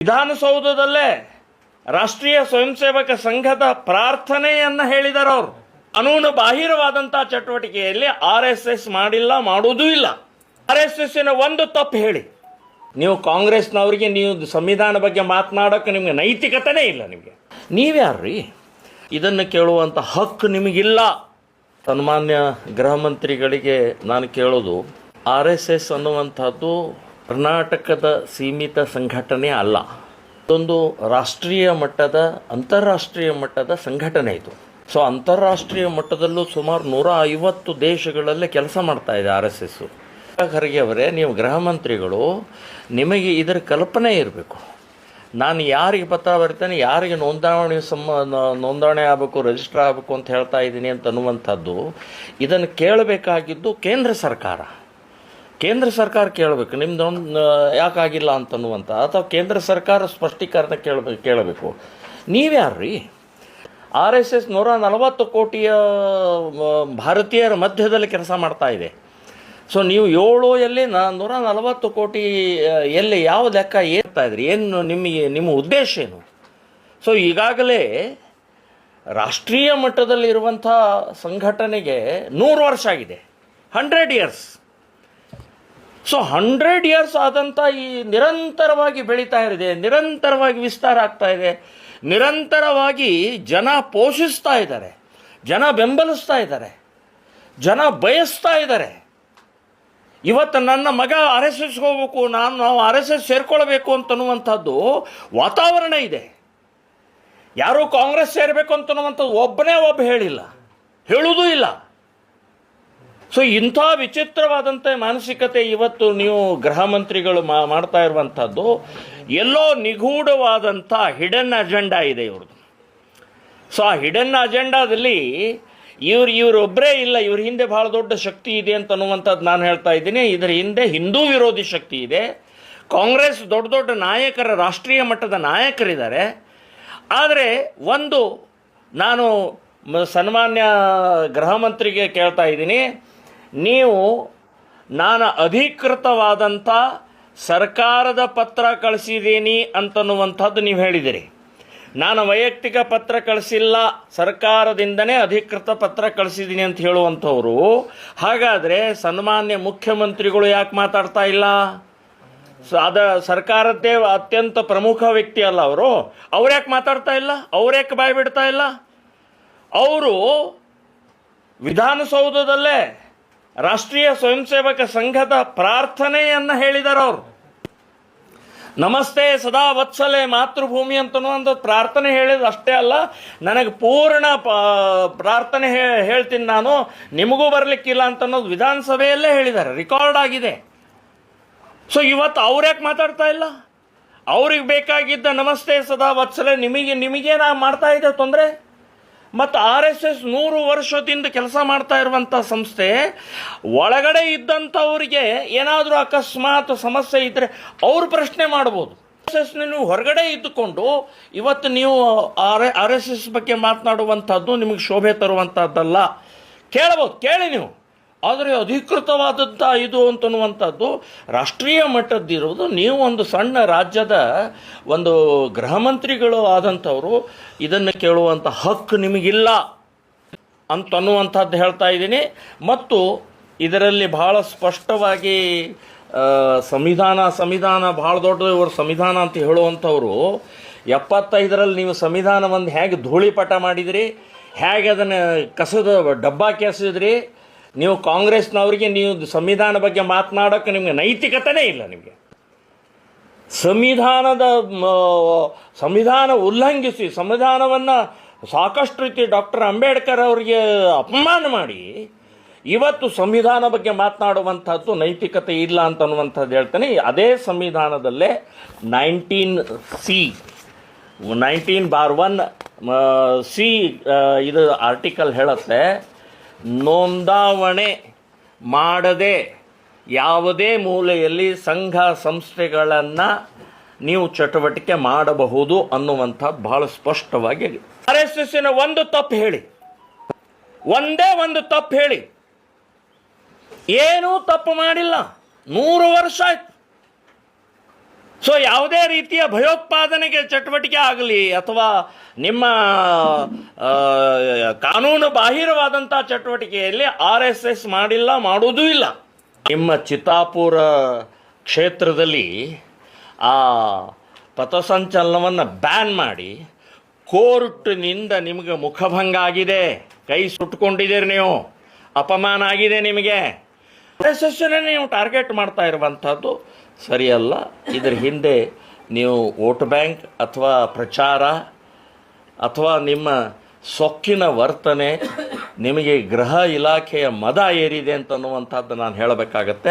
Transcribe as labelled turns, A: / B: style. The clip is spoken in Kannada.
A: ವಿಧಾನಸೌಧದಲ್ಲೇ ರಾಷ್ಟ್ರೀಯ ಸ್ವಯಂ ಸೇವಕ ಸಂಘದ ಪ್ರಾರ್ಥನೆಯನ್ನ ಹೇಳಿದ್ದಾರೆ ಅವರು. ಕಾನೂನು ಬಾಹಿರವಾದಂಥ ಚಟುವಟಿಕೆಯಲ್ಲಿ RSS ಮಾಡಿಲ್ಲ, ಮಾಡುವುದೂ ಇಲ್ಲ. RSSನ ಒಂದು ತಪ್ಪು ಹೇಳಿ, ನೀವು ಕಾಂಗ್ರೆಸ್ನವರಿಗೆ ನೀವು ಸಂವಿಧಾನ ಬಗ್ಗೆ ಮಾತನಾಡೋಕೆ ನಿಮಗೆ ನೈತಿಕತೆನೇ ಇಲ್ಲ. ನೀವ್ಯಾರ್ರಿ ಇದನ್ನು ಕೇಳುವಂಥ ಹಕ್ಕು ನಿಮಗಿಲ್ಲ. ಸನ್ಮಾನ್ಯ ಗೃಹ ಮಂತ್ರಿಗಳಿಗೆ ನಾನು ಕೇಳೋದು, RSS ಅನ್ನುವಂಥದ್ದು ಕರ್ನಾಟಕದ ಸೀಮಿತ ಸಂಘಟನೆ ಅಲ್ಲ, ಇದೊಂದು ರಾಷ್ಟ್ರೀಯ ಮಟ್ಟದ ಅಂತಾರಾಷ್ಟ್ರೀಯ ಮಟ್ಟದ ಸಂಘಟನೆ ಇದು. ಸೊ ಅಂತಾರಾಷ್ಟ್ರೀಯ ಮಟ್ಟದಲ್ಲೂ ಸುಮಾರು 150 ದೇಶಗಳಲ್ಲೇ ಕೆಲಸ ಮಾಡ್ತಾ ಇದೆ RSS. ಖರ್ಗೆ ಅವರೇ, ನೀವು ಗೃಹ ಮಂತ್ರಿಗಳು, ನಿಮಗೆ ಇದರ ಕಲ್ಪನೆ ಇರಬೇಕು. ನಾನು ಯಾರಿಗೆ ಪತ್ರ ಬರ್ತೇನೆ, ಯಾರಿಗೆ ನೋಂದಣಿ ಆಗಬೇಕು, ರಿಜಿಸ್ಟರ್ ಆಗಬೇಕು ಅಂತ ಹೇಳ್ತಾ ಇದ್ದೀನಿ ಅಂತ ಅನ್ನುವಂಥದ್ದು, ಇದನ್ನು ಕೇಳಬೇಕಾಗಿದ್ದು ಕೇಂದ್ರ ಸರ್ಕಾರ ಕೇಳಬೇಕು. ನಿಮ್ದು ಯಾಕಾಗಿಲ್ಲ ಅಂತನ್ನುವಂಥ, ಅಥವಾ ಕೇಂದ್ರ ಸರ್ಕಾರ ಸ್ಪಷ್ಟೀಕರಣ ಕೇಳಬೇಕು. ನೀವ್ಯಾರ್ರಿ? RSS 140 ಕೋಟಿಯ ಭಾರತೀಯರ ಮಧ್ಯದಲ್ಲಿ ಕೆಲಸ ಮಾಡ್ತಾ ಇದೆ. ಸೊ ನೀವು 7 ಎಲ್ಲಿ 140 ಕೋಟಿ ಎಲ್ಲಿ, ಯಾವ ಲೆಕ್ಕ ಏರ್ತಾ ಇದ್ರಿ? ಏನು ನಿಮ್ಮ ಉದ್ದೇಶ ಏನು? ಸೊ ಈಗಾಗಲೇ ರಾಷ್ಟ್ರೀಯ ಮಟ್ಟದಲ್ಲಿರುವಂಥ ಸಂಘಟನೆಗೆ 100 ವರ್ಷ ಆಗಿದೆ, 100 ಇಯರ್ಸ್. ಸೊ 100 ಇಯರ್ಸ್ ಆದಂಥ ಈ ನಿರಂತರವಾಗಿ ಬೆಳೀತಾ ಇದೆ, ನಿರಂತರವಾಗಿ ವಿಸ್ತಾರ ಆಗ್ತಾ ಇದೆ, ನಿರಂತರವಾಗಿ ಜನ ಪೋಷಿಸ್ತಾ ಇದ್ದಾರೆ, ಜನ ಬೆಂಬಲಿಸ್ತಾ ಇದ್ದಾರೆ, ಜನ ಬಯಸ್ತಾ ಇದ್ದಾರೆ. ಇವತ್ತು ನನ್ನ ಮಗ RSSಗೆ ಹೋಗ್ಬೇಕು, ನಾವು RSS ಸೇರ್ಕೊಳ್ಬೇಕು ಅಂತನ್ನುವಂಥದ್ದು ವಾತಾವರಣ ಇದೆ. ಯಾರೂ ಕಾಂಗ್ರೆಸ್ ಸೇರಬೇಕು ಅಂತನ್ನುವಂಥದ್ದು ಒಬ್ಬ ಹೇಳಿಲ್ಲ, ಹೇಳುವುದೂ ಇಲ್ಲ. ಸೊ ಇಂಥ ವಿಚಿತ್ರವಾದಂಥ ಮಾನಸಿಕತೆ ಇವತ್ತು ನೀವು ಗೃಹ ಮಂತ್ರಿಗಳು ಮಾಡ್ತಾ ಇರುವಂಥದ್ದು. ಎಲ್ಲೋ ನಿಗೂಢವಾದಂಥ ಹಿಡನ್ ಅಜೆಂಡಾ ಇದೆ ಇವ್ರದ್ದು. ಸೊ ಆ ಹಿಡನ್ ಅಜೆಂಡಾದಲ್ಲಿ ಇವರೊಬ್ಬರೇ ಇಲ್ಲ, ಇವ್ರ ಹಿಂದೆ ಭಾಳ ದೊಡ್ಡ ಶಕ್ತಿ ಇದೆ ಅಂತ ಅನ್ನುವಂಥದ್ದು ನಾನು ಹೇಳ್ತಾ ಇದ್ದೀನಿ. ಇದರ ಹಿಂದೆ ಹಿಂದೂ ವಿರೋಧಿ ಶಕ್ತಿ ಇದೆ. ಕಾಂಗ್ರೆಸ್ ದೊಡ್ಡ ದೊಡ್ಡ ನಾಯಕರ, ರಾಷ್ಟ್ರೀಯ ಮಟ್ಟದ ನಾಯಕರಿದ್ದಾರೆ. ಆದರೆ ಒಂದು ನಾನು ಸನ್ಮಾನ್ಯ ಗೃಹ ಮಂತ್ರಿಗೆ ಕೇಳ್ತಾ ಇದ್ದೀನಿ, ನಾನು ಅಧಿಕೃತವಾದಂಥ ಸರ್ಕಾರದ ಪತ್ರ ಕಳಿಸಿದ್ದೀನಿ ಅಂತನ್ನುವಂಥದ್ದು ನೀವು ಹೇಳಿದಿರಿ. ನಾನು ವೈಯಕ್ತಿಕ ಪತ್ರ ಕಳಿಸಿಲ್ಲ, ಸರ್ಕಾರದಿಂದನೇ ಅಧಿಕೃತ ಪತ್ರ ಕಳಿಸಿದ್ದೀನಿ ಅಂತ ಹೇಳುವಂಥವ್ರು, ಹಾಗಾದರೆ ಸನ್ಮಾನ್ಯ ಮುಖ್ಯಮಂತ್ರಿಗಳು ಯಾಕೆ ಮಾತಾಡ್ತಾ ಇಲ್ಲ? ಸರ್ಕಾರದ್ದೇ ಅತ್ಯಂತ ಪ್ರಮುಖ ವ್ಯಕ್ತಿ ಅಲ್ಲ ಅವರು ಯಾಕೆ ಮಾತಾಡ್ತಾ ಇಲ್ಲ? ಯಾಕೆ ಬಾಯಿ ಬಿಡ್ತಾ ಇಲ್ಲ? ಅವರು ವಿಧಾನಸೌಧದಲ್ಲೇ ರಾಷ್ಟ್ರೀಯ ಸ್ವಯಂ ಸೇವಕ ಸಂಘದ ಪ್ರಾರ್ಥನೆಯನ್ನು ಹೇಳಿದ್ದಾರೆ. ಅವರು ನಮಸ್ತೆ ಸದಾ ವತ್ಸಲೆ ಮಾತೃಭೂಮಿ ಅಂತನ್ನುವಂಥ ಪ್ರಾರ್ಥನೆ ಹೇಳಿದ ಅಷ್ಟೇ ಅಲ್ಲ, ನನಗೆ ಪೂರ್ಣ ಪ್ರಾರ್ಥನೆ ಹೇಳ್ತೀನಿ ನಾನು, ನಿಮಗೂ ಬರಲಿಕ್ಕಿಲ್ಲ ಅಂತನ್ನೋದು ವಿಧಾನಸಭೆಯಲ್ಲೇ ಹೇಳಿದ್ದಾರೆ, ರೆಕಾರ್ಡ್ ಆಗಿದೆ. ಸೊ ಇವತ್ತು ಯಾಕೆ ಮಾತಾಡ್ತಾ ಇಲ್ಲ? ಅವ್ರಿಗೆ ಬೇಕಾಗಿದ್ದ ನಮಸ್ತೆ ಸದಾ ವತ್ಸಲೆ ನಿಮಗೇನ ಮಾಡ್ತಾ ಇದೆ ತೊಂದರೆ? ಮತ್ತು RSS 100 ವರ್ಷದಿಂದ ಕೆಲಸ ಮಾಡ್ತಾ ಇರುವಂಥ ಸಂಸ್ಥೆ, ಒಳಗಡೆ ಇದ್ದಂಥವ್ರಿಗೆ ಏನಾದರೂ ಅಕಸ್ಮಾತ್ ಸಮಸ್ಯೆ ಇದ್ದರೆ ಅವರು ಪ್ರಶ್ನೆ ಮಾಡ್ಬೋದು. RSS ನೀವು ಹೊರಗಡೆ ಇದ್ದುಕೊಂಡು ಇವತ್ತು ನೀವು RSS ಬಗ್ಗೆ ಮಾತನಾಡುವಂಥದ್ದು ನಿಮಗೆ ಶೋಭೆ ತರುವಂಥದ್ದಲ್ಲ. ಕೇಳಬಹುದು, ಕೇಳಿ ನೀವು. ಆದರೆ ಅಧಿಕೃತವಾದಂಥ ಇದು ಅಂತನ್ನುವಂಥದ್ದು ರಾಷ್ಟ್ರೀಯ ಮಟ್ಟದ್ದಿರುವುದು. ನೀವು ಒಂದು ಸಣ್ಣ ರಾಜ್ಯದ ಒಂದು ಗೃಹ ಮಂತ್ರಿಗಳು ಆದಂಥವರು ಇದನ್ನು ಕೇಳುವಂಥ ಹಕ್ಕು ನಿಮಗಿಲ್ಲ ಅಂತನ್ನುವಂಥದ್ದು ಹೇಳ್ತಾ ಇದ್ದೀನಿ. ಮತ್ತು ಇದರಲ್ಲಿ ಭಾಳ ಸ್ಪಷ್ಟವಾಗಿ ಸಂವಿಧಾನ ಭಾಳ ದೊಡ್ಡದು, ಇವರು ಸಂವಿಧಾನ ಅಂತ ಹೇಳುವಂಥವ್ರು 75ರಲ್ಲಿ ನೀವು ಸಂವಿಧಾನವನ್ನು ಹೇಗೆ ಧೂಳಿಪಟ ಮಾಡಿದಿರಿ, ಹೇಗೆ ಅದನ್ನು ಕಸದ ಡಬ್ಬಾಕಿ ಎಸೆದ್ರಿ. ನೀವು ಕಾಂಗ್ರೆಸ್ನವರಿಗೆ ನೀವು ಸಂವಿಧಾನ ಬಗ್ಗೆ ಮಾತನಾಡೋಕ್ಕೆ ನಿಮಗೆ ನೈತಿಕತೆನೇ ಇಲ್ಲ. ಸಂವಿಧಾನ ಉಲ್ಲಂಘಿಸಿ, ಸಂವಿಧಾನವನ್ನು ಸಾಕಷ್ಟು ರೀತಿ ಡಾಕ್ಟರ್ ಅಂಬೇಡ್ಕರ್ ಅವರಿಗೆ ಅಪಮಾನ ಮಾಡಿ ಇವತ್ತು ಸಂವಿಧಾನ ಬಗ್ಗೆ ಮಾತನಾಡುವಂಥದ್ದು ನೈತಿಕತೆ ಇಲ್ಲ ಅಂತನ್ನುವಂಥದ್ದು ಹೇಳ್ತಾನೆ. ಅದೇ ಸಂವಿಧಾನದಲ್ಲೇ 19(1) ಇದು ಆರ್ಟಿಕಲ್ ಹೇಳುತ್ತೆ, ನೋಂದಾವಣೆ ಮಾಡದೆ ಯಾವುದೇ ಮೂಲೆಯಲ್ಲಿ ಸಂಘ ಸಂಸ್ಥೆಗಳನ್ನು ನೀವು ಚಟುವಟಿಕೆ ಮಾಡಬಹುದು ಅನ್ನುವಂಥ ಬಹಳ ಸ್ಪಷ್ಟವಾಗಿ RSSನ ಒಂದು ತಪ್ಪು ಹೇಳಿ, ಒಂದೇ ಒಂದು ತಪ್ಪು ಹೇಳಿ. ಏನೂ ತಪ್ಪು ಮಾಡಿಲ್ಲ, 100 ವರ್ಷ ಆಯ್ತು. ಸೊ ಯಾವುದೇ ರೀತಿಯ ಭಯೋತ್ಪಾದನೆಗೆ ಚಟುವಟಿಕೆ ಆಗಲಿ ಅಥವಾ ನಿಮ್ಮ ಕಾನೂನು ಬಾಹಿರವಾದಂಥ ಚಟುವಟಿಕೆಯಲ್ಲಿ RSS ಮಾಡಿಲ್ಲ, ಮಾಡುವುದೂ ಇಲ್ಲ. ನಿಮ್ಮ ಚಿತ್ತಾಪುರ ಕ್ಷೇತ್ರದಲ್ಲಿ ಆ ಪಥಸಂಚಲನವನ್ನು ಬ್ಯಾನ್ ಮಾಡಿ ಕೋರ್ಟ್ನಿಂದ ನಿಮಗೆ ಮುಖಭಂಗ ಆಗಿದೆ, ಕೈ ಸುಟ್ಕೊಂಡಿದ್ದೀರಿ ನೀವು, ಅಪಮಾನ ಆಗಿದೆ ನಿಮಗೆ. RSSನೇ ನೀವು ಟಾರ್ಗೆಟ್ ಮಾಡ್ತಾ ಇರುವಂಥದ್ದು ಸರಿಯಲ್ಲ. ಇದರ ಹಿಂದೆ ನೀವು ವೋಟ್ ಬ್ಯಾಂಕ್ ಅಥವಾ ಪ್ರಚಾರ ಅಥವಾ ನಿಮ್ಮ ಸೊಕ್ಕಿನ ವರ್ತನೆ, ನಿಮಗೆ ಗೃಹ ಇಲಾಖೆಯ ಮದ ಏರಿದೆ ಅಂತನ್ನುವಂಥದ್ದು ನಾನು ಹೇಳಬೇಕಾಗತ್ತೆ.